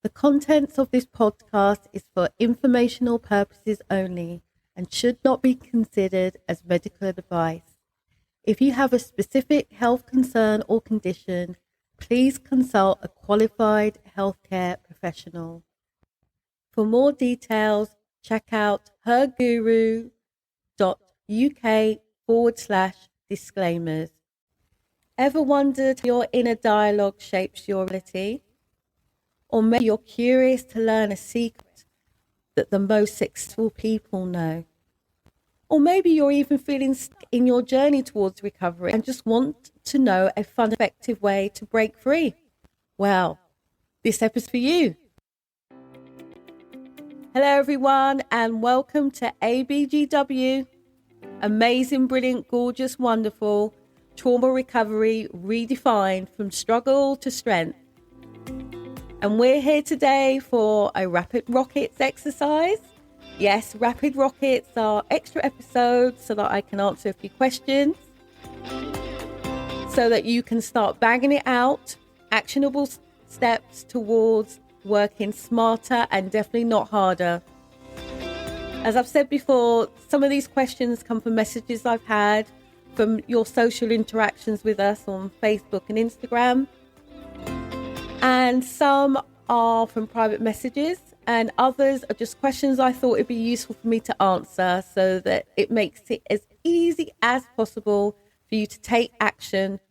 The contents of this podcast is for informational purposes only and should not be considered as medical advice. If you have a specific health concern or condition, please consult a qualified healthcare professional. For more details, check out herguru.uk/disclaimers. Ever wondered how your inner dialogue shapes your reality? Or maybe you're curious to learn a secret that the most successful people know. Or maybe you're even feeling stuck in your journey towards recovery and just want to know a fun, effective way to break free. Well, this episode's for you. Hello everyone and welcome to ABGW. Amazing, brilliant, gorgeous, wonderful trauma recovery redefined from struggle to strength. And we're here today for a Rapid Rockets exercise. Yes, Rapid Rockets are extra episodes so that I can answer a few questions, so that you can start banging it out, actionable steps towards working smarter and definitely not harder. As I've said before, some of these questions come from messages I've had from your social interactions with us on Facebook and Instagram. And some are from private messages and others are just questions I thought it'd be useful for me to answer so that it makes it as easy as possible for you to take action.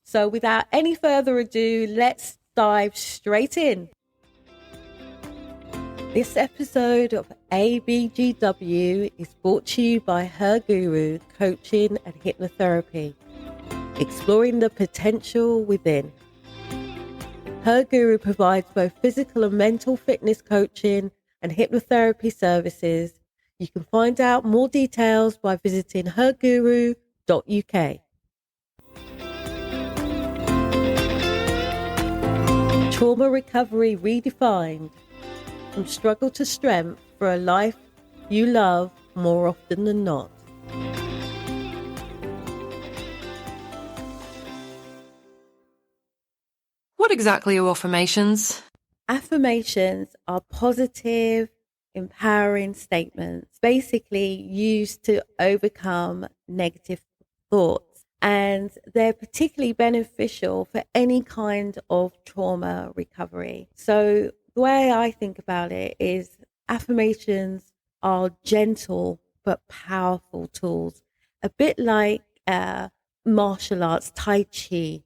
So without any further ado, let's dive straight in. This episode of ABGW is brought to you by Her Guru Coaching and Hypnotherapy, exploring the potential within. Her Guru provides both physical and mental fitness coaching and hypnotherapy services. You can find out more details by visiting herguru.uk. Trauma recovery redefined, from struggle to strength for a life you love more often than not. What exactly are affirmations? Affirmations are positive, empowering statements, basically used to overcome negative thoughts. And they're particularly beneficial for any kind of trauma recovery. So the way I think about it is affirmations are gentle but powerful tools, a bit like martial arts, Tai Chi.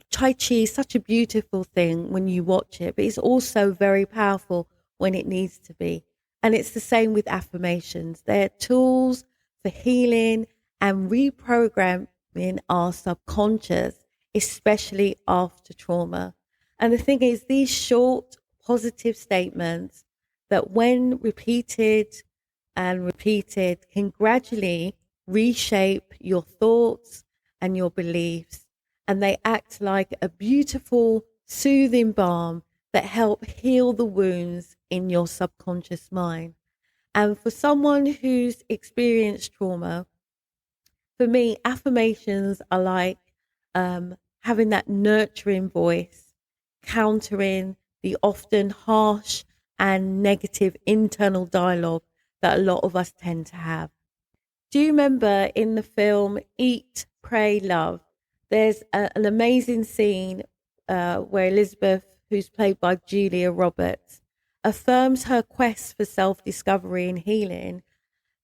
Tai Chi is such a beautiful thing when you watch it, but it's also very powerful when it needs to be. And it's the same with affirmations. They're tools for healing and reprogramming our subconscious, especially after trauma. And the thing is, these short, positive statements that when repeated and repeated can gradually reshape your thoughts and your beliefs. And they act like a beautiful, soothing balm that help heal the wounds in your subconscious mind. And for someone who's experienced trauma, for me, affirmations are like having that nurturing voice, countering the often harsh and negative internal dialogue that a lot of us tend to have. Do you remember in the film Eat, Pray, Love? There's an amazing scene where Elizabeth, who's played by Julia Roberts, affirms her quest for self-discovery and healing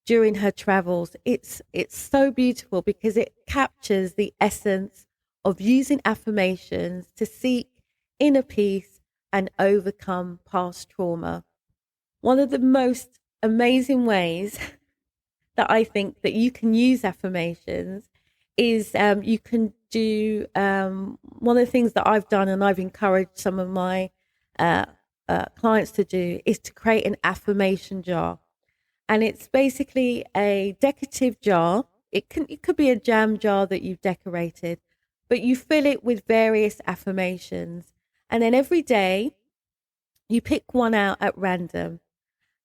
during her travels. It's so beautiful because it captures the essence of using affirmations to seek inner peace and overcome past trauma. One of the most amazing ways that I think that you can use affirmations is you can do one of the things that I've done and I've encouraged some of my clients to do is to create an affirmation jar. And it's basically a decorative jar. It could be a jam jar that you've decorated, but you fill it with various affirmations. And then every day you pick one out at random.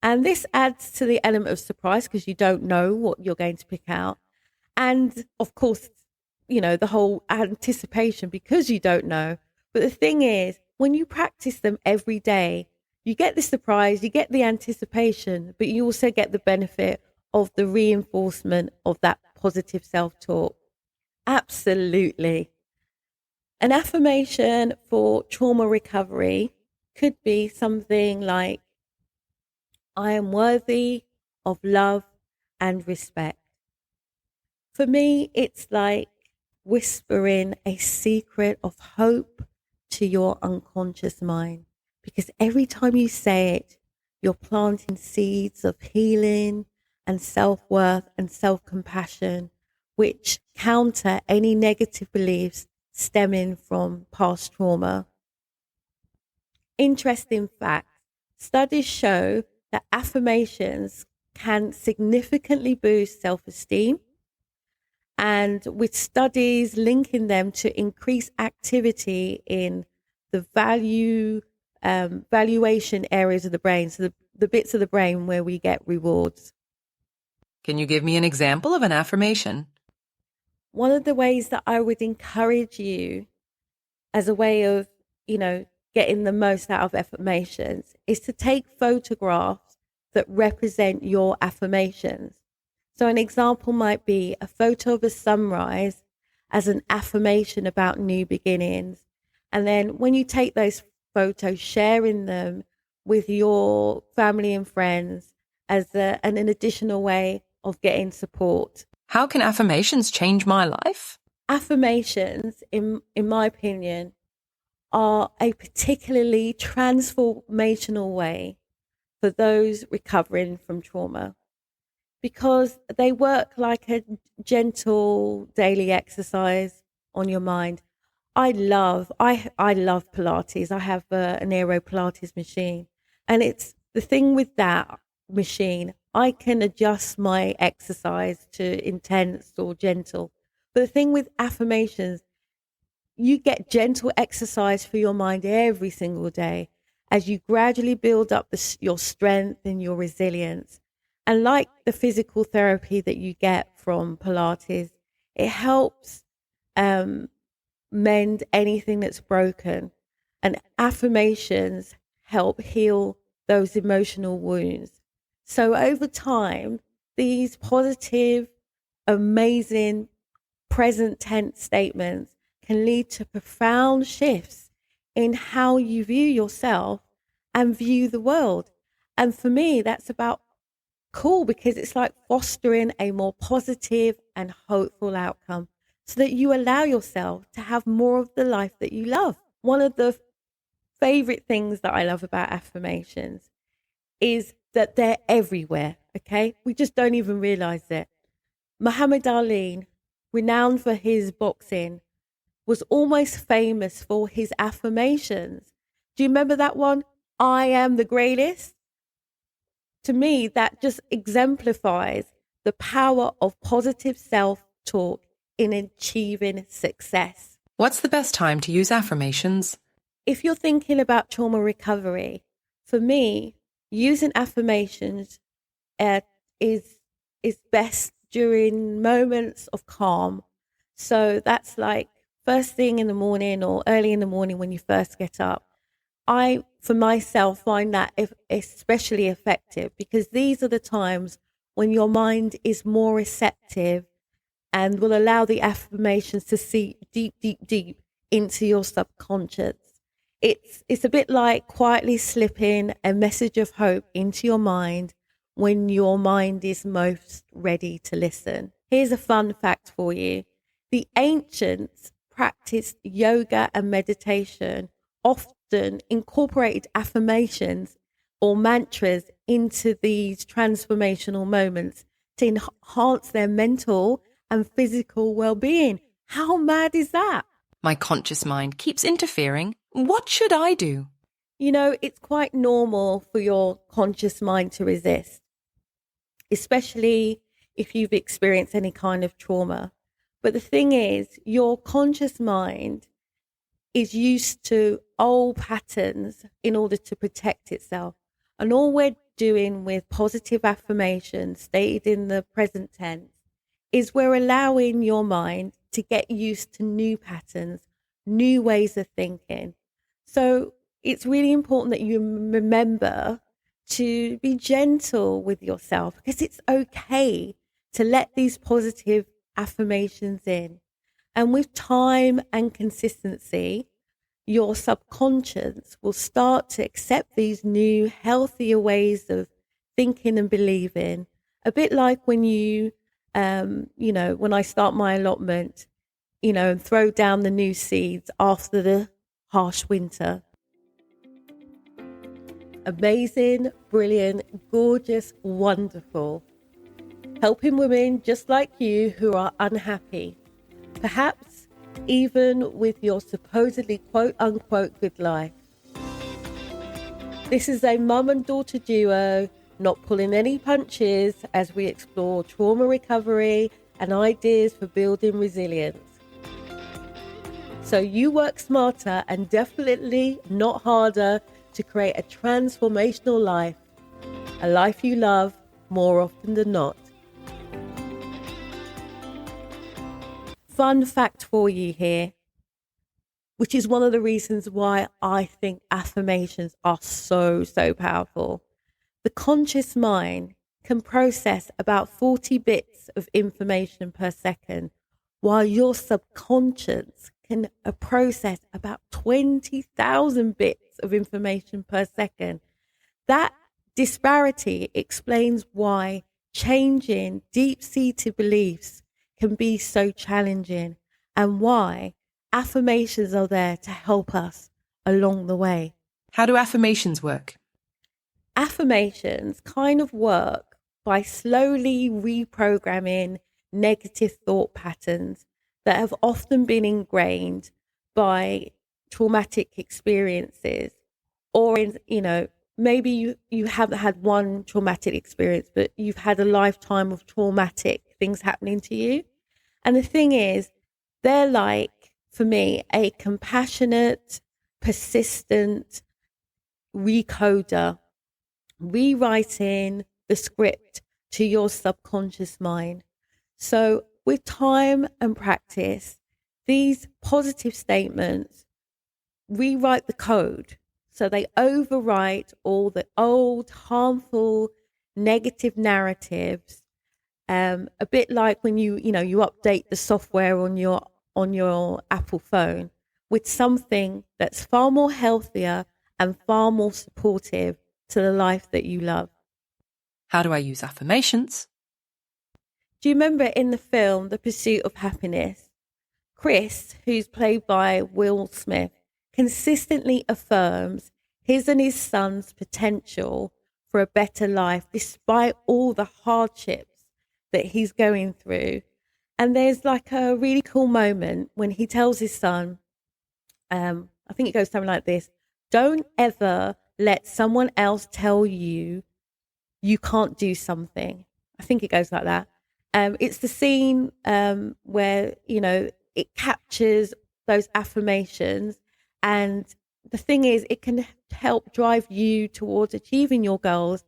And this adds to the element of surprise because you don't know what you're going to pick out. And of course, you know, the whole anticipation because you don't know. But the thing is, when you practice them every day, you get the surprise, you get the anticipation, but you also get the benefit of the reinforcement of that positive self-talk. Absolutely. An affirmation for trauma recovery could be something like, I am worthy of love and respect. For me, it's like whispering a secret of hope to your unconscious mind, because every time you say it, you're planting seeds of healing and self-worth and self-compassion, which counter any negative beliefs stemming from past trauma. Interesting fact, studies show that affirmations can significantly boost self-esteem, and with studies linking them to increased activity in the valuation areas of the brain, so the bits of the brain where we get rewards. Can you give me an example of an affirmation? One of the ways that I would encourage you as a way of, getting the most out of affirmations is to take photographs that represent your affirmations. So an example might be a photo of a sunrise as an affirmation about new beginnings. And then when you take those photos, sharing them with your family and friends as an additional way of getting support. How can affirmations change my life? Affirmations, in my opinion, are a particularly transformational way for those recovering from trauma, because they work like a gentle daily exercise on your mind. I love Pilates. I have an Aero Pilates machine, and it's the thing with that machine, I can adjust my exercise to intense or gentle. But the thing with affirmations, you get gentle exercise for your mind every single day as you gradually build up your strength and your resilience. And like the physical therapy that you get from Pilates, it helps mend anything that's broken. And affirmations help heal those emotional wounds. So over time, these positive, amazing, present tense statements can lead to profound shifts in how you view yourself and view the world. And for me, that's about cool, because it's like fostering a more positive and hopeful outcome so that you allow yourself to have more of the life that you love. One of the favorite things that I love about affirmations is that they're everywhere. Okay. We just don't even realize it. Muhammad Ali, renowned for his boxing, was almost famous for his affirmations. Do you remember that one? I am the greatest. To me, that just exemplifies the power of positive self-talk in achieving success. What's the best time to use affirmations? If you're thinking about trauma recovery, for me, using affirmations is best during moments of calm. So that's like first thing in the morning or early in the morning when you first get up. I, for myself, find that especially effective, because these are the times when your mind is more receptive and will allow the affirmations to seep deep, deep, deep into your subconscious. It's a bit like quietly slipping a message of hope into your mind when your mind is most ready to listen. Here's a fun fact for you. The ancients practiced yoga and meditation, often incorporated affirmations or mantras into these transformational moments to enhance their mental and physical well-being. How mad is that? My conscious mind keeps interfering. What should I do? It's quite normal for your conscious mind to resist, especially if you've experienced any kind of trauma. But the thing is, your conscious mind is used to old patterns in order to protect itself. And all we're doing with positive affirmations stated in the present tense is we're allowing your mind to get used to new patterns, new ways of thinking. So it's really important that you remember to be gentle with yourself, because it's okay to let these positive affirmations in. And with time and consistency, your subconscious will start to accept these new, healthier ways of thinking and believing. A bit like when when I start my allotment, and throw down the new seeds after the harsh winter. Amazing, brilliant, gorgeous, wonderful. Helping women just like you who are unhappy, perhaps even with your supposedly quote unquote good life. This is a mum and daughter duo, not pulling any punches, as we explore trauma recovery and ideas for building resilience. So you work smarter and definitely not harder to create a transformational life, a life you love more often than not. Fun fact for you here, which is one of the reasons why I think affirmations are so powerful. The conscious mind can process about 40 bits of information per second, while your subconscious can process about 20,000 bits of information per second. That disparity explains why changing deep-seated beliefs can be so challenging, and why affirmations are there to help us along the way. How do affirmations work? Affirmations kind of work by slowly reprogramming negative thought patterns that have often been ingrained by traumatic experiences, or maybe you haven't had one traumatic experience, but you've had a lifetime of traumatic things happening to you. And the thing is, they're like, for me, a compassionate, persistent recoder, rewriting the script to your subconscious mind. So with time and practice, these positive statements rewrite the code. So they overwrite all the old, harmful, negative narratives. A bit like when you update the software on your Apple phone with something that's far more healthier and far more supportive to the life that you love. How do I use affirmations? Do you remember in the film The Pursuit of Happiness, Chris, who's played by Will Smith, consistently affirms his and his son's potential for a better life despite all the hardships that he's going through. And there's like a really cool moment when he tells his son, I think it goes something like this: don't ever let someone else tell you you can't do something. I think it goes like that. It's the scene where, it captures those affirmations. And the thing is, it can help drive you towards achieving your goals,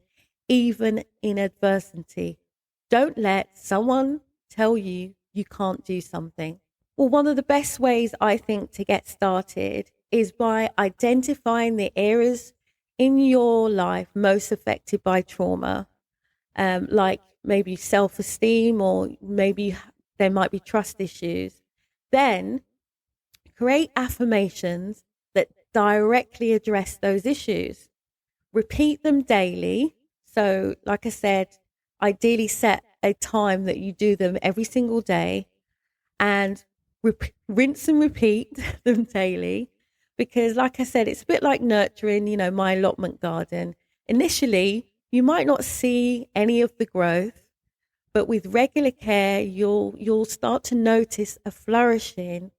even in adversity. Don't let someone tell you you can't do something. Well, one of the best ways I think to get started is by identifying the areas in your life most affected by trauma, like maybe self-esteem, or maybe there might be trust issues. Then create affirmations that directly address those issues. Repeat them daily. So, like I said, ideally set a time that you do them every single day, and rinse and repeat them daily. Because like I said, it's a bit like nurturing, my allotment garden. Initially, you might not see any of the growth, but with regular care, you'll start to notice a flourishing,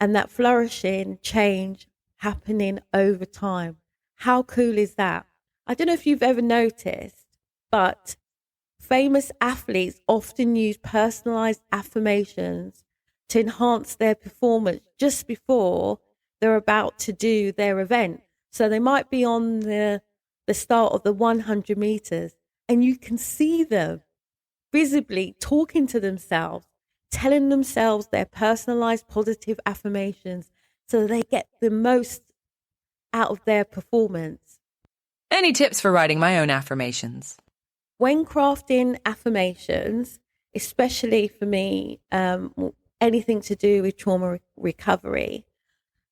and that flourishing change happening over time. How cool is that? I don't know if you've ever noticed, but famous athletes often use personalized affirmations to enhance their performance just before they're about to do their event. So they might be on the start of the 100 meters, and you can see them visibly talking to themselves, telling themselves their personalized positive affirmations, so they get the most out of their performance. Any tips for writing my own affirmations? When crafting affirmations, especially for me, anything to do with trauma recovery,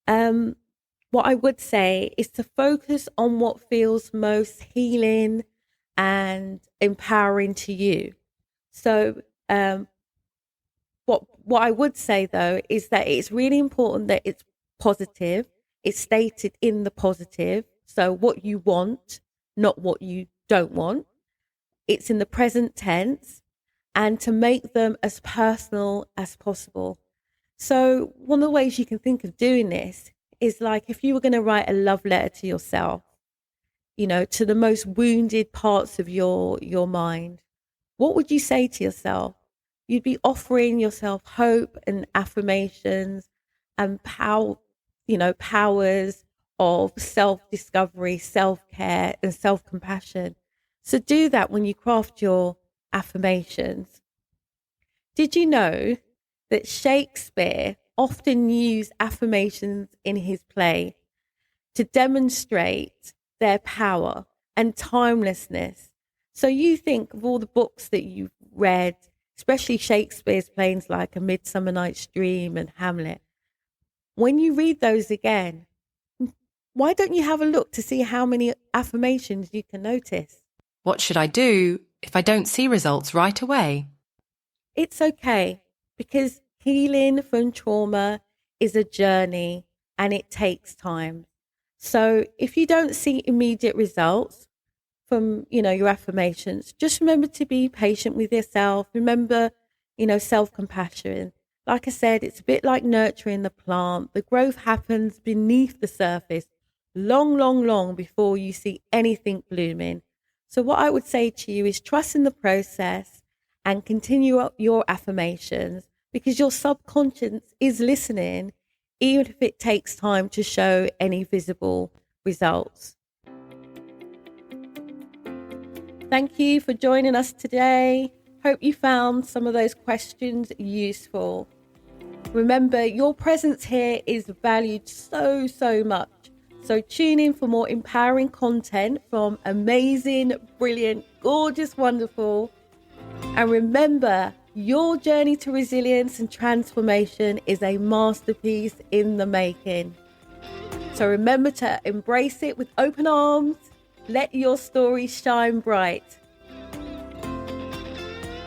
what I would say is to focus on what feels most healing and empowering to you. So what I would say, though, is that it's really important that it's positive. It's stated in the positive. So what you want, not what you don't want. It's in the present tense, and to make them as personal as possible. So one of the ways you can think of doing this is like if you were going to write a love letter to yourself, to the most wounded parts of your mind, what would you say to yourself? You'd be offering yourself hope and affirmations and powers of self-discovery, self-care, and self-compassion. So do that when you craft your affirmations. Did you know that Shakespeare often used affirmations in his play to demonstrate their power and timelessness? So you think of all the books that you've read, especially Shakespeare's plays like A Midsummer Night's Dream and Hamlet. When you read those again, why don't you have a look to see how many affirmations you can notice? What should I do if I don't see results right away? It's okay, because healing from trauma is a journey and it takes time. So if you don't see immediate results from, your affirmations, just remember to be patient with yourself. Remember, self-compassion. Like I said, it's a bit like nurturing the plant. The growth happens beneath the surface long before you see anything blooming. So what I would say to you is trust in the process and continue up your affirmations, because your subconscious is listening, even if it takes time to show any visible results. Thank you for joining us today. Hope you found some of those questions useful. Remember, your presence here is valued so much. So tune in for more empowering content from amazing, brilliant, gorgeous, wonderful. And remember, your journey to resilience and transformation is a masterpiece in the making. So remember to embrace it with open arms. Let your story shine bright.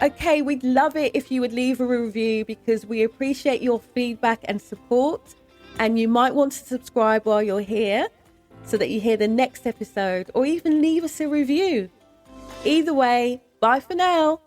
Okay, we'd love it if you would leave a review, because we appreciate your feedback and support. And you might want to subscribe while you're here so that you hear the next episode, or even leave us a review. Either way, bye for now.